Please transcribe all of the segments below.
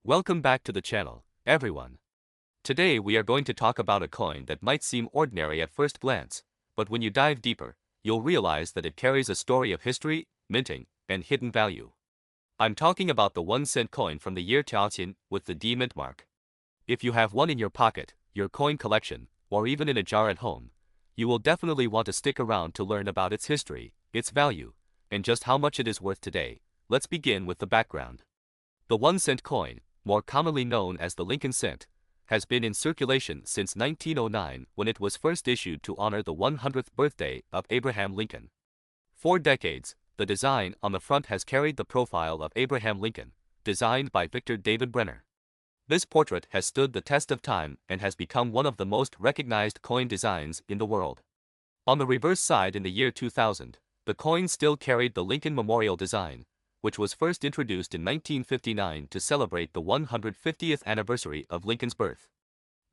Welcome back to the channel, everyone. Today we are going to talk about a coin that might seem ordinary at first glance, but when you dive deeper, you'll realize that it carries a story of history, minting, and hidden value. I'm talking about the 1-cent coin from the year Tiaoqian with the D mint mark. If you have one in your pocket, your coin collection, or even in a jar at home, you will definitely want to stick around to learn about its history, its value, and just how much it is worth today. Let's begin with the background. The 1-cent coin, more commonly known as the Lincoln cent, has been in circulation since 1909 when it was first issued to honor the 100th birthday of Abraham Lincoln. For decades, the design on the front has carried the profile of Abraham Lincoln, designed by Victor David Brenner. This portrait has stood the test of time and has become one of the most recognized coin designs in the world. On the reverse side in the year 2000, the coin still carried the Lincoln Memorial design, which was first introduced in 1959 to celebrate the 150th anniversary of Lincoln's birth.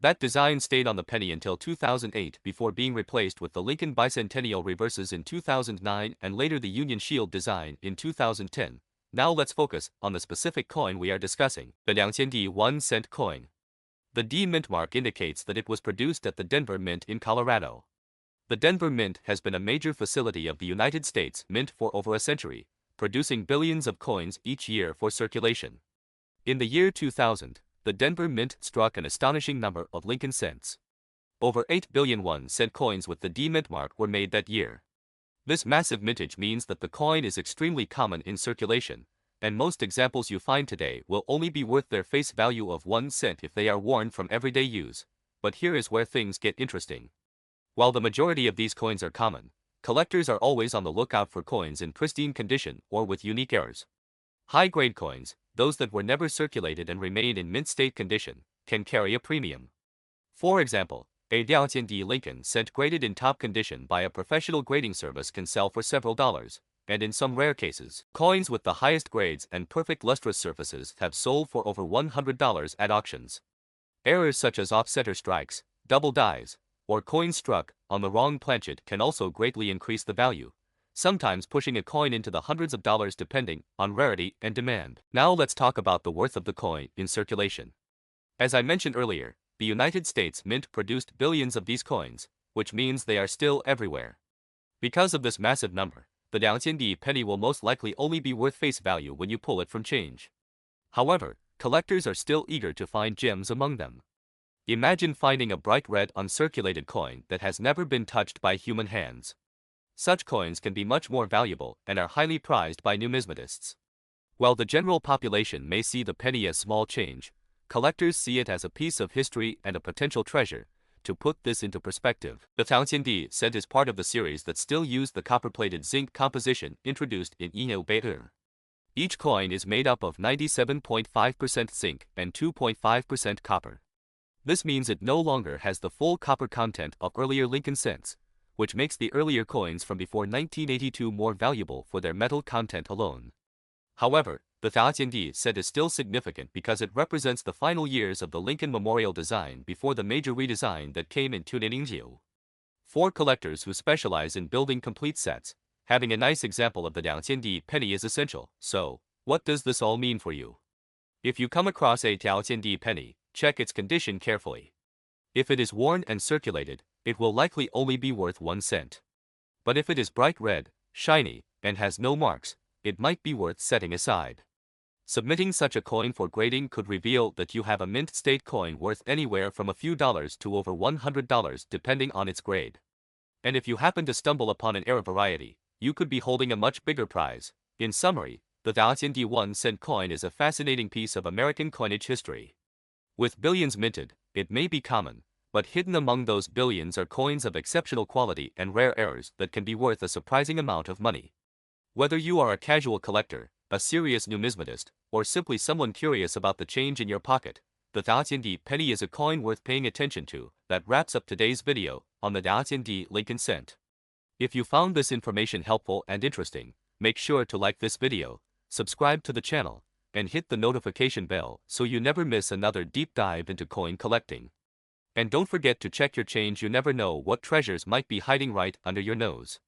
That design stayed on the penny until 2008 before being replaced with the Lincoln Bicentennial reverses in 2009 and later the Union Shield design in 2010. Now let's focus on the specific coin we are discussing, the 200D 1-cent coin. The D mint mark indicates that it was produced at the Denver Mint in Colorado. The Denver Mint has been a major facility of the United States Mint for over a century, producing billions of coins each year for circulation. In the year 2000, the Denver Mint struck an astonishing number of Lincoln cents. Over 8 billion 1-cent coins with the D mint mark were made that year. This massive mintage means that the coin is extremely common in circulation, and most examples you find today will only be worth their face value of 1 cent if they are worn from everyday use. But here is where things get interesting. While the majority of these coins are common, collectors are always on the lookout for coins in pristine condition or with unique errors. High-grade coins, those that were never circulated and remain in mint state condition, can carry a premium. For example, a VDB Lincoln cent graded in top condition by a professional grading service can sell for several dollars, and in some rare cases, coins with the highest grades and perfect lustrous surfaces have sold for over $100 at auctions. Errors such as offsetter strikes, double dies, or coins struck on the wrong planchet can also greatly increase the value, sometimes pushing a coin into the hundreds of dollars depending on rarity and demand. Now let's talk about the worth of the coin in circulation. As I mentioned earlier, the United States Mint produced billions of these coins, which means they are still everywhere. Because of this massive number, the 200D penny will most likely only be worth face value when you pull it from change. However, collectors are still eager to find gems among them. Imagine finding a bright red uncirculated coin that has never been touched by human hands. Such coins can be much more valuable and are highly prized by numismatists. While the general population may see the penny as small change, collectors see it as a piece of history and a potential treasure. To put this into perspective, the 200D cent is part of the series that still use the copper-plated zinc composition introduced in 1902. Each coin is made up of 97.5% zinc and 2.5% copper. This means it no longer has the full copper content of earlier Lincoln cents, which makes the earlier coins from before 1982 more valuable for their metal content alone. However, the 200D cent is still significant because it represents the final years of the Lincoln Memorial design before the major redesign that came in 2009. For collectors who specialize in building complete sets, having a nice example of the 200D penny is essential. So, what does this all mean for you? If you come across a 200D penny, check its condition carefully. If it is worn and circulated, it will likely only be worth 1 cent. But if it is bright red, shiny, and has no marks, it might be worth setting aside. Submitting such a coin for grading could reveal that you have a mint state coin worth anywhere from a few dollars to over $100 depending on its grade. And if you happen to stumble upon an error variety, you could be holding a much bigger prize. In summary, the 200D 1-cent coin is a fascinating piece of American coinage history. With billions minted, it may be common, but hidden among those billions are coins of exceptional quality and rare errors that can be worth a surprising amount of money. Whether you are a casual collector, a serious numismatist, or simply someone curious about the change in your pocket, the 200D penny is a coin worth paying attention to. That wraps up today's video on the 200D Lincoln cent. If you found this information helpful and interesting, make sure to like this video, subscribe to the channel, and hit the notification bell so you never miss another deep dive into coin collecting. And don't forget to check your change. You never know what treasures might be hiding right under your nose.